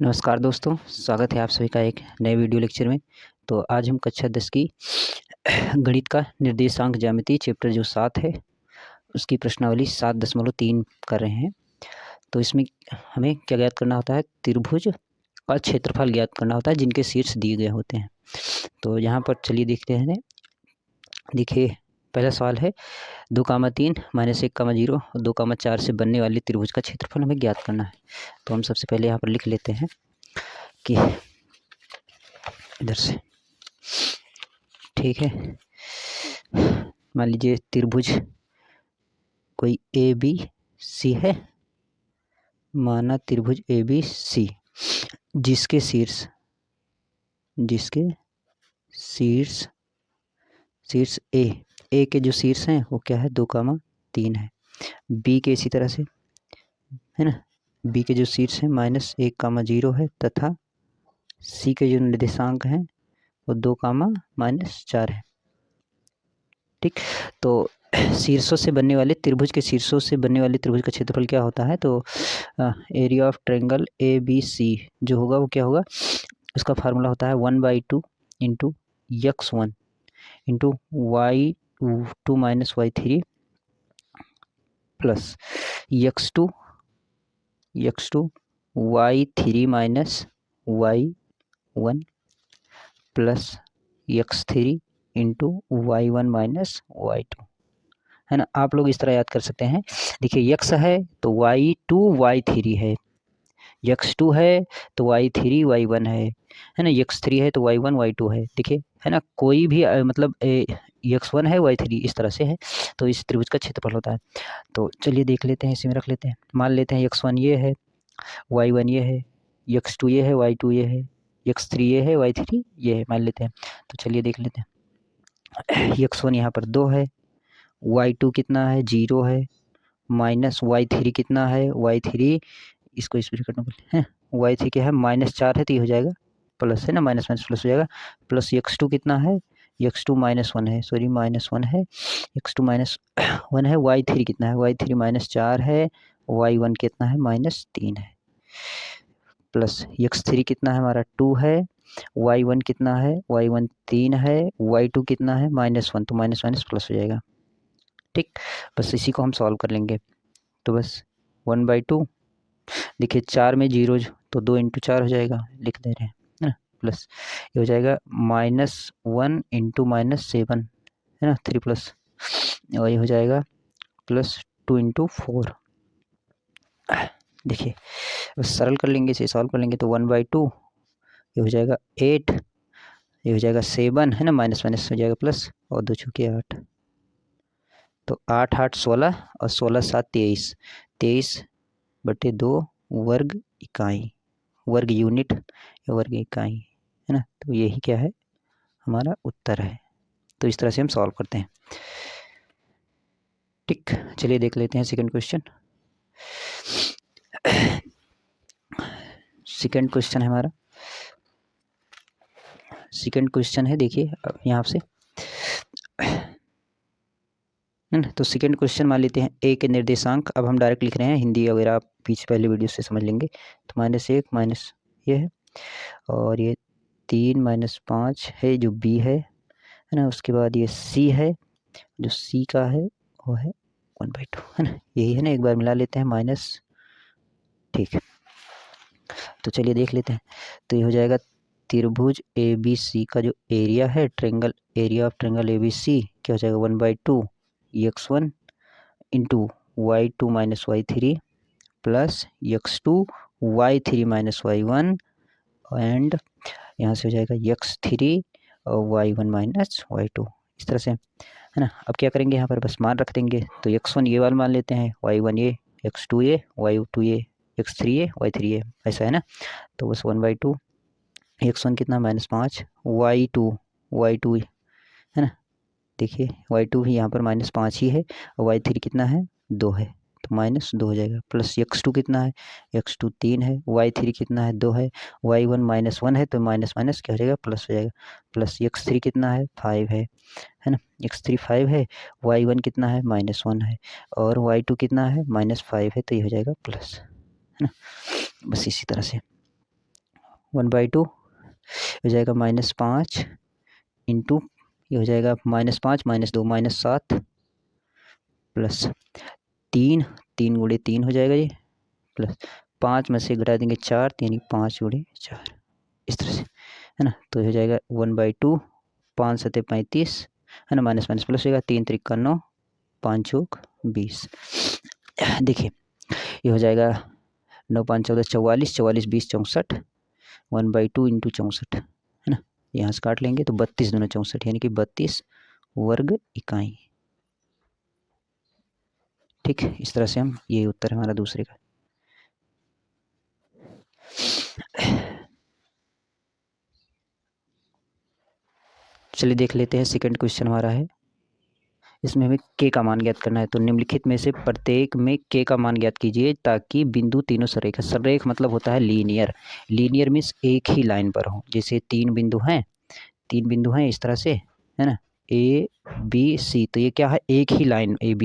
नमस्कार दोस्तों, स्वागत है आप सभी का एक नए वीडियो लेक्चर में। तो आज हम कक्षा 10 की गणित का निर्देशांक ज्यामिति चैप्टर जो 7 है उसकी प्रश्नावली 7.3 कर रहे हैं। तो इसमें हमें क्या ज्ञात करना होता है? त्रिभुज का क्षेत्रफल ज्ञात करना होता है जिनके शीर्ष दिए गए होते हैं। तो यहाँ पर चलिए देखते हैं। देखिए, पहला सवाल है 2,3 -1,0 और 2,4 से बनने वाले त्रिभुज का क्षेत्रफल हमें ज्ञात करना है। तो हम सबसे पहले यहाँ पर लिख लेते हैं कि इधर से, ठीक है। मान लीजिए त्रिभुज कोई ए बी सी है, माना त्रिभुज ए बी सी जिसके शीर्ष ए के जो शीर्ष हैं वो क्या है? 2,3 है। बी के इसी तरह से है ना, बी के जो शीर्ष है -1,0 है तथा सी के जो निर्देशांक हैं वो 2,-4 है। ठीक, तो शीर्षों से बनने वाले त्रिभुज के शीर्षों से बनने वाले त्रिभुज का क्षेत्रफल क्या होता है? तो area of triangle A B C जो होगा वो क्या होगा? उसका फार्मूला होता है 1/2 into x1 into y2 minus y3 plus x2 y3 minus y1 plus x3 into y1 minus y2, है ना। आप लोग इस तरह याद कर सकते हैं। देखिए, x है तो y2 y3 है, x2 है तो y3 y1 है ना, x3 है तो y1 y2 है। देखिए, है ना, कोई भी मतलब x1 है y3 इस तरह से है, तो इस त्रिभुज का क्षेत्रफल होता है। तो चलिए देख लेते हैं, इसी में रख लेते हैं। मान लेते हैं x1 ये है, y1 ये है, x2 ये है, y2 ये है, x3 ये है, y3 ये है, मान लेते हैं। तो चलिए देख लेते हैं। x1 यहाँ पर 2 है, y2 कितना है? 0 है, माइनस y3 कितना है? y3 इसको इस पर करना है, y3 क्या है? -4 है तो ये हो जाएगा प्लस, है ना, माइनस माइनस प्लस हो जाएगा। प्लस x2 कितना है? x2 -1 है, सॉरी -1 है, x2 -1 है। y3 कितना है? y3 -4 है, y1 कितना है? -3 है। प्लस x3 कितना है हमारा? 2 है, y1 कितना है? y1 3 है, y2 कितना है? -1, तो माइनस माइनस प्लस हो जाएगा। ठीक, बस इसी को हम सॉल्व कर लेंगे। तो बस 1/2, देखिए 4 में 0 तो 2 इंटू 4 हो जाएगा, लिख दे रहे हैं, है ना, प्लस ये हो जाएगा -1 इंटू -7, है ना, 3 प्लस, और ये हो जाएगा +2 इंटू 4। देखिए, बस सरल कर लेंगे, इसे सॉल्व कर लेंगे तो 1/2 ये हो जाएगा 8, ये हो जाएगा 7, है ना, माइनस माइनस हो जाएगा प्लस, और 2 चौके 8, तो 8 8 16 और 16 7 23, 23/2 वर्ग इकाई, वर्ग यूनिट या वर्ग इकाई, है ना। तो यही क्या है? हमारा उत्तर है। तो इस तरह से हम सॉल्व करते हैं। ठीक, चलिए देख लेते हैं सेकंड क्वेश्चन। सेकंड क्वेश्चन है हमारा, सेकंड क्वेश्चन है, देखिए यहाँ से, है ना। तो सेकंड क्वेश्चन मान लेते हैं ए के निर्देशांक, अब हम डायरेक्ट लिख रहे हैं, हिंदी वगैरह आप पीछे पहले वीडियो से समझ लेंगे। तो -1 माइनस ये है, और ये 3 -5 है जो बी है ना। उसके बाद ये सी है, जो सी का है वो है 1/2, है ना, यही है ना। एक बार मिला लेते हैं माइनस, ठीक है। तो चलिए देख लेते हैं। तो ये हो जाएगा त्रिभुज ए बी सी का जो एरिया है, triangle, area of triangle A B C क्या हो जाएगा? 1/2 x1 into y2 minus y3 plus x2 y3 minus y1, and यहाँ से हो जाएगा x3 और y1 माइनस y2, इस तरह से, है ना। अब क्या करेंगे, यहाँ पर बस मान रख देंगे। तो x1 ये वाला मान लेते हैं, y1 ये, x2 ये, y2 ये, x3 ये, y3 ये, ऐसा है ना। तो बस 1/2, x1 कितना? -5, y2 है ना। देखिए y2 भी यहाँ पर -5 ही है, और y3 कितना है? 2 है, तो -2 हो जाएगा। प्लस x2 कितना है? x2 3 है, y3 कितना है? 2 है, y1 -1 है, तो माइनस माइनस क्या हो जाएगा? प्लस हो जाएगा। प्लस x3 कितना है? 5 है ना, x3 5 है, y1 कितना है? -1 है, और y2 कितना है? -5 है, तो ये हो जाएगा प्लस, है ना। बस इसी तरह से 1/2 हो जाएगा -5 इंटू ये हो जाएगा -5 -2 -7 प्लस 3 3 गुणे 3 हो जाएगा ये, प्लस 5 में से घटा देंगे 4 यानी 5 गुणे 4, इस तरह से है ना। तो हो जाएगा 1/2 5 7 35 है ना, माइनस माइनस प्लस होगा, 3 3 9 5 चौक 20। देखिए ये हो जाएगा 9 5 14 44 44 20 64 1/2 इंटू 64 है ना, यहाँ से काट लेंगे तो 32 दूना 64 यानी कि 32 वर्ग इकाई। ठीक, इस तरह से हम, ये उत्तर है हमारा दूसरे का। चलिए देख लेते हैं, सेकंड क्वेश्चन हमारा है, इसमें हमें के का मान ज्ञात करना है। तो निम्नलिखित में से प्रत्येक में के का मान ज्ञात कीजिए ताकि बिंदु तीनों संरेख है। संरेख मतलब होता है लीनियर, लीनियर मीन्स एक ही लाइन पर हो। जैसे तीन बिंदु हैं इस तरह से है ना, ए बी सी, तो ये क्या है, एक ही लाइन ए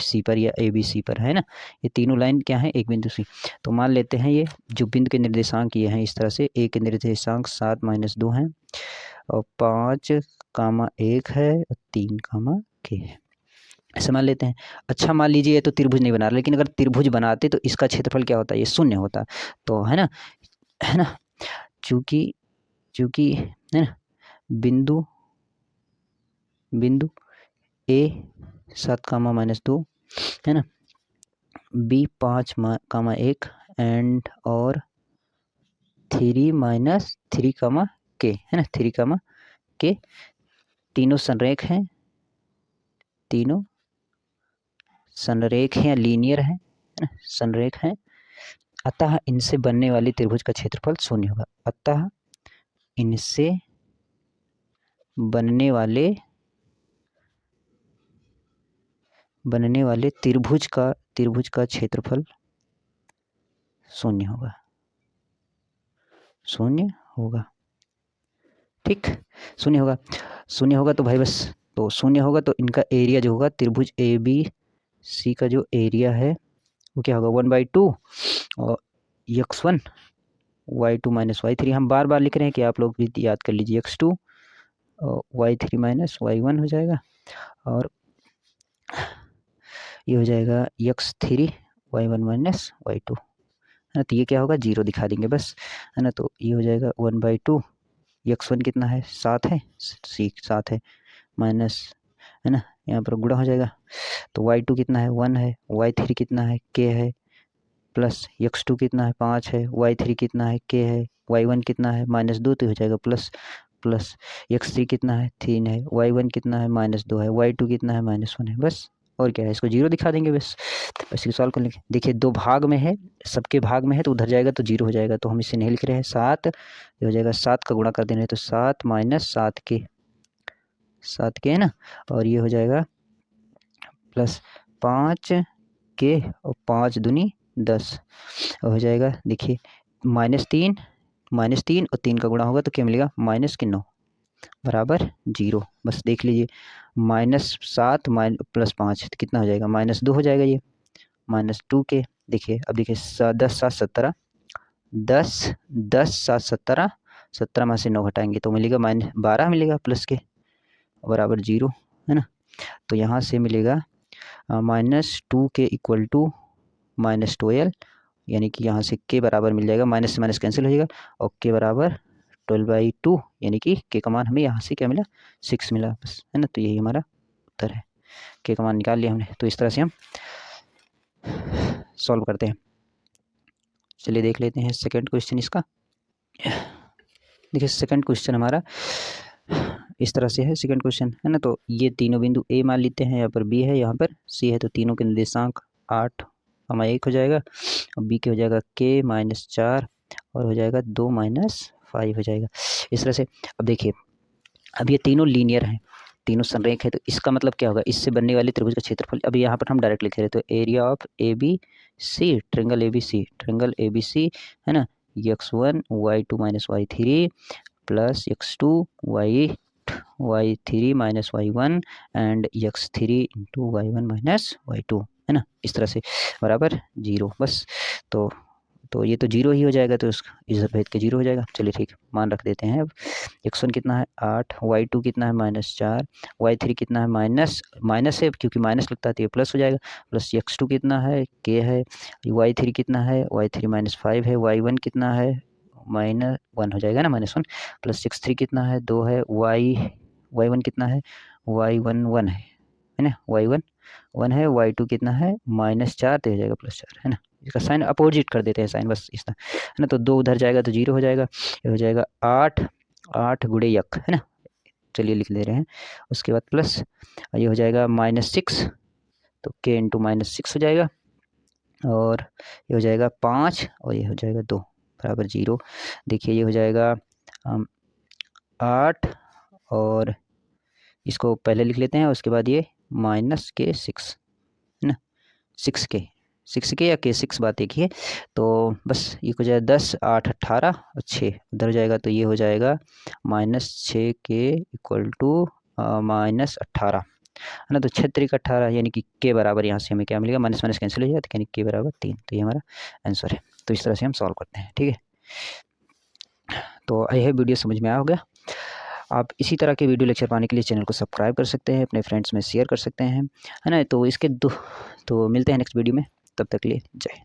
सी पर या ए बी सी पर है ना, ये तीनों लाइन क्या है, एक बिंदु सी। तो मान लेते हैं ये जो बिंदु के निर्देशांक ये हैं इस तरह से, ए के निर्देशांक 7 - 2 हैं और 5, 1 है और 3, के है, ऐसे मान लेते हैं। अच्छा मान लीजिए ये तो त्रिभुज नहीं बना रहा, लेकिन अगर त्रिभुज बनाते तो इसका क्षेत्रफल क्या होता है, ये शून्य होता, तो है ना, चूंकि है ना, बिंदु ए 7, -2 है ना, बी 5, 1 एंड और 3, -3, है ना, 3, के तीनों संरेख हैं, या लीनियर हैं, है ना, संरेख हैं, अतः इनसे बनने वाली त्रिभुज का क्षेत्रफल शून्य होगा। अतः इनसे बनने वाले त्रिभुज का क्षेत्रफल शून्य होगा। ठीक, शून्य होगा तो भाई बस, तो शून्य होगा तो इनका एरिया जो होगा, त्रिभुज ए बी सी का जो एरिया है वो क्या होगा, 1/2 और x1 y2 - y3, हम बार बार लिख रहे हैं कि आप लोग भी याद कर लीजिए, x2 और y3 - y1 हो जाएगा, और ये हो जाएगा x3 y1 - y2 है ना। तो ये क्या होगा, 0 दिखा देंगे बस, है ना। तो ये हो जाएगा 1/2, x1 कितना है, 7 है, 7 है, माइनस है ना, यहाँ पर गुणा हो जाएगा, तो y2 कितना है, 1 है, y3 कितना है, k है, प्लस x2 कितना है, 5 है, y3 कितना है, k है, y1 कितना है, -2, तो हो जाएगा प्लस x3 कितना है, 3 है, y1 कितना है, -2 है, y2 कितना है, -1 है, बस। और क्या है, इसको 0 दिखा देंगे बस, इसको सॉल्व कर लेंगे। देखिए दो भाग में है, सबके भाग में है तो उधर जाएगा तो 0 हो जाएगा, तो हम इसे नहीं लिख रहे हैं। 7 ये हो जाएगा, 7 का गुणा कर देना है तो 7 - 7 के है ना, और ये हो जाएगा प्लस 5 के और 5 दूनी 10 हो जाएगा। देखिए -3 और 3 का गुणा होगा तो क्या मिलेगा, -9 बराबर 0, बस देख लीजिए। -7 + 5 तो कितना हो जाएगा, -2 हो जाएगा, ये -2 के। देखिए अब देखिए 10 7 17, 10 7 17, 17 में से 9 घटाएंगे तो मिलेगा -12 मिलेगा प्लस के, बराबर 0 है ना। तो यहाँ से मिलेगा -2 के इक्वल टू -12, यानी कि यहाँ से के बराबर मिल जाएगा, माइनस से माइनस कैंसिल हो जाएगा, और के बराबर 12/2, यानी कि के का मान हमें यहाँ से क्या मिला, 6 मिला बस, है ना। तो यही हमारा उत्तर है, के का मान निकाल लिया हमने। तो इस तरह से हम सॉल्व करते हैं। चलिए देख लेते हैं सेकंड क्वेश्चन इसका। देखिए सेकंड क्वेश्चन हमारा इस तरह से है, सेकंड क्वेश्चन है ना। तो ये तीनों बिंदु ए मान लेते हैं, यहाँ पर बी है, यहाँ पर सी है, तो तीनों के निर्देशांक 8, 1 हो जाएगा, और बी के हो जाएगा k -4 और हो जाएगा 2 - 5 हो जाएगा, इस तरह से। अब देखिए अब ये तीनों लीनियर हैं, तीनों संरेख है, तो इसका मतलब क्या होगा, इससे बनने वाले त्रिभुज का क्षेत्रफल। अब यहाँ पर हम डायरेक्ट लिख रहे हैं, तो area of A B C, triangle A B C है ना, x1 y2 - y3 plus x2 y3 - y1 and x3 × y1 - y2 है ना, इस तरह से बराबर 0, बस। तो तो ये तो जीरो ही हो जाएगा, तो इस भेद के जीरो हो जाएगा। चलिए ठीक, मान रख देते हैं। अब x1 कितना है 8, y2 कितना है -4, y3 कितना है माइनस है, क्योंकि माइनस लगता है तो ये प्लस हो जाएगा, प्लस x2 कितना है k है, y3 कितना है y3 -5 है, y1 कितना है -1 हो जाएगा ना, -1, प्लस x3 कितना है 2 है, y1 कितना है y1 1 है ना, y1 1 है, y2 कितना है -4 तो हो जाएगा +4 है ना। इसका साइन अपोजिट कर देते हैं, साइन बस इस तरह है ना। तो 2 उधर जाएगा तो 0 हो जाएगा, ये हो जाएगा 8 गुणे यक है ना। चलिए लिख ले रहे हैं, उसके बाद प्लस ये हो जाएगा -6, तो k इंटू -6 हो जाएगा, और ये हो जाएगा 5 और ये हो जाएगा 2 बराबर 0। देखिए ये हो जाएगा 8 और इसको पहले लिख लेते हैं, उसके बाद ये -6 है ना, 6k या k6 बात एक ही है। तो बस ये हो जाएगा 10 8 18 और 6 उधर हो जाएगा, तो ये हो जाएगा -6k इक्वल टू -18 है ना। तो 6 3 18 यानी कि k बराबर, यहाँ से हमें क्या मिलेगा, माइनस माइनस कैंसिल हो जाएगा, तो यानी k बराबर 3। तो ये हमारा आंसर है। तो इस तरह से हम सॉल्व करते हैं, ठीक है। तो आई है वीडियो समझ में आ गया। आप इसी तरह के वीडियो लेक्चर पाने के लिए चैनल को सब्सक्राइब कर सकते हैं, अपने फ्रेंड्स में शेयर कर सकते हैं, है ना। तो इसके तो मिलते हैं नेक्स्ट वीडियो में, तब तक के लिए जय हिंद।